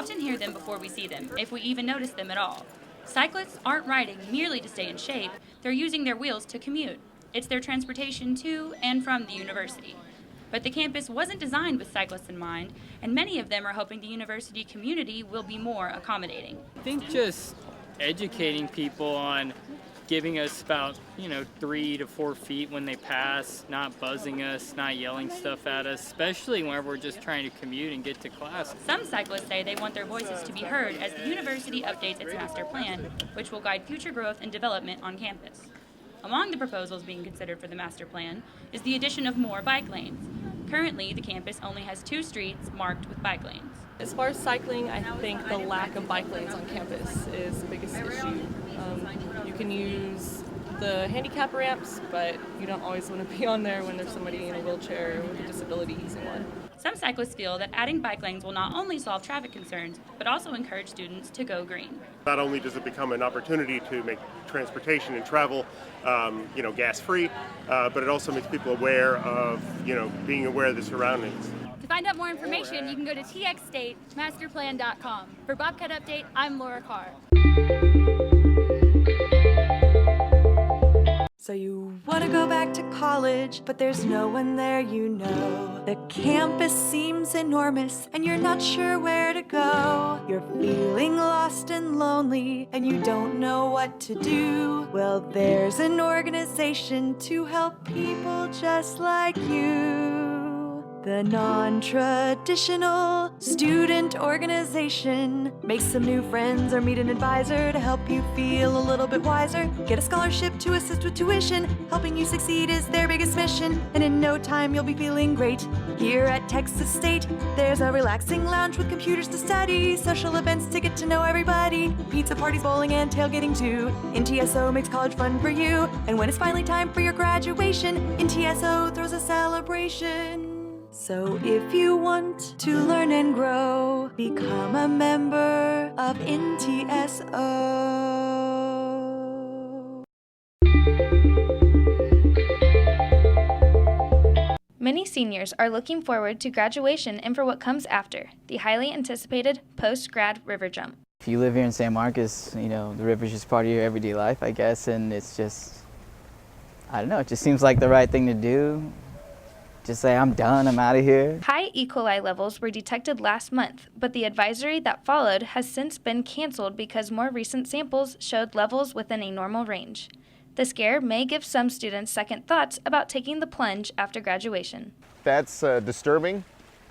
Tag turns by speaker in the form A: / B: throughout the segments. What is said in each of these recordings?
A: often hear them before we see them, if we even notice them at all. Cyclists aren't riding merely to stay in shape, they're using their wheels to commute. It's their transportation to and from the university. But the campus wasn't designed with cyclists in mind, and many of them are hoping the university community will be more accommodating.
B: I think just educating people on giving us about, 3 to 4 feet when they pass, not buzzing us, not yelling stuff at us, especially whenever we're just trying to commute and get to class.
A: Some cyclists say they want their voices to be heard as the university updates its master plan, which will guide future growth and development on campus. Among the proposals being considered for the master plan is the addition of more bike lanes. Currently, the campus only has 2 streets marked with bike lanes.
C: As far as cycling, I think the lack of bike lanes on campus is the biggest issue. You can use the handicap ramps, but you don't always want to be on there when there's somebody in a wheelchair with a disability using one.
A: Some cyclists feel that adding bike lanes will not only solve traffic concerns, but also encourage students to go green.
D: Not only does it become an opportunity to make transportation and travel, gas-free, but it also makes people aware of, being aware of the surroundings.
E: To find out more information, you can go to txstatemasterplan.com. For Bobcat Update, I'm Laura Carr.
F: So you want to go back to college, but there's no one there you know. The campus seems enormous, and you're not sure where to go. You're feeling lost and lonely, and you don't know what to do. Well, there's an organization to help people just like you. The non-traditional student organization. Make some new friends or meet an advisor to help you feel a little bit wiser. Get a scholarship to assist with tuition. Helping you succeed is their biggest mission. And in no time you'll be feeling great. Here at Texas State, there's a relaxing lounge with computers to study. Social events to get to know everybody. Pizza parties, bowling, and tailgating too. NTSO makes college fun for you. And when it's finally time for your graduation, NTSO throws a celebration. So if you want to learn and grow, become a member of NTSO.
G: Many seniors are looking forward to graduation and for what comes after, the highly anticipated post-grad river jump.
H: If you live here in San Marcos, the river's just part of your everyday life, I guess, and it's just, it just seems like the right thing to do. Just say, I'm done, I'm out of here.
G: High E. coli levels were detected last month, but the advisory that followed has since been canceled because more recent samples showed levels within a normal range. The scare may give some students second thoughts about taking the plunge after graduation.
I: That's disturbing,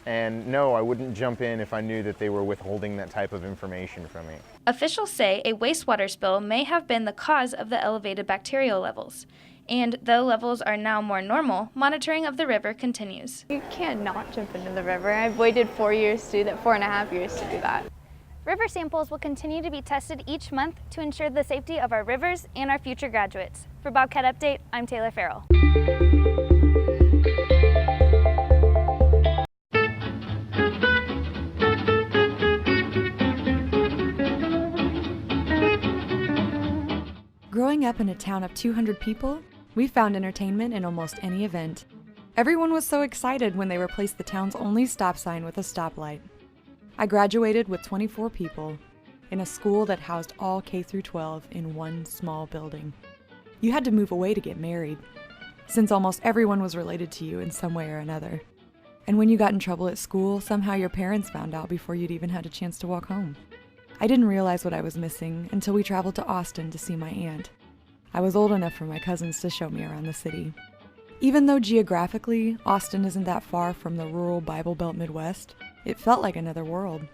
I: and no, I wouldn't jump in if I knew that they were withholding that type of information from me.
G: Officials say a wastewater spill may have been the cause of the elevated bacterial levels. And though levels are now more normal, monitoring of the river continues.
J: You cannot jump into the river. I've waited 4 years to do that, 4.5 years to do that.
E: River samples will continue to be tested each month to ensure the safety of our rivers and our future graduates. For Bobcat Update, I'm Taylor Farrell.
F: Growing up in a town of 200 people, we found entertainment in almost any event. Everyone was so excited when they replaced the town's only stop sign with a stoplight. I graduated with 24 people in a school that housed all K-12 in one small building. You had to move away to get married, since almost everyone was related to you in some way or another. And when you got in trouble at school, somehow your parents found out before you'd even had a chance to walk home. I didn't realize what I was missing until we traveled to Austin to see my aunt. I was old enough for my cousins to show me around the city. Even though geographically, Austin isn't that far from the rural Bible Belt Midwest, it felt like another world.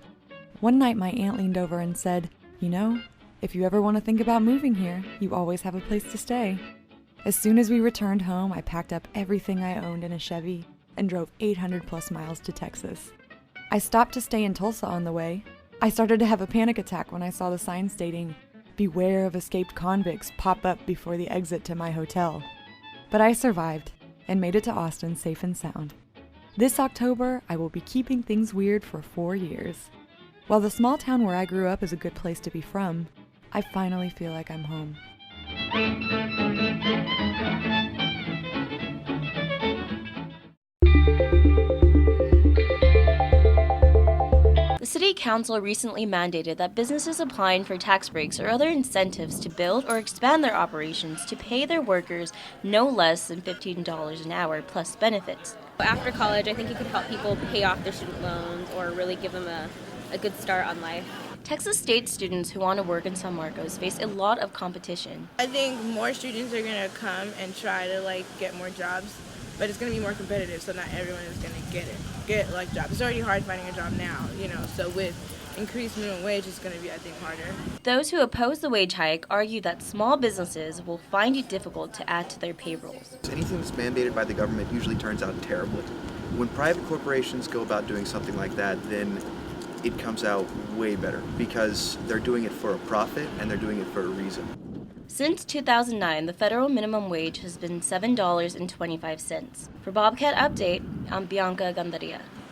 F: One night my aunt leaned over and said, if you ever want to think about moving here, you always have a place to stay. As soon as we returned home, I packed up everything I owned in a Chevy and drove 800 plus miles to Texas. I stopped to stay in Tulsa on the way. I started to have a panic attack when I saw the sign stating, "Beware of escaped convicts," pop up before the exit to my hotel. But I survived and made it to Austin safe and sound. This October, I will be keeping things weird for 4 years. While the small town where I grew up is a good place to be from, I finally feel like I'm home.
A: The city
K: City Council recently mandated that businesses applying for tax breaks or other incentives to build or expand their operations to pay their workers no less than $15 an hour plus benefits.
L: After college, I think it could help people pay off their student loans or really give them a good start on life.
K: Texas State students who want to work in San Marcos face a lot of competition.
M: I think more students are going to come and try to get more jobs, but it's going to be more competitive, so not everyone is going to get jobs. It's already hard finding a job now, so with increased minimum wage, it's going to be, I think, harder.
K: Those who oppose the wage hike argue that small businesses will find it difficult to add to their payrolls.
N: Anything that's mandated by the government usually turns out terribly. When private corporations go about doing something like that, then it comes out way better because they're doing it for a profit and they're doing it for a reason.
K: Since 2009, the federal minimum wage has been $7.25. For Bobcat Update, I'm Bianca Gandaria.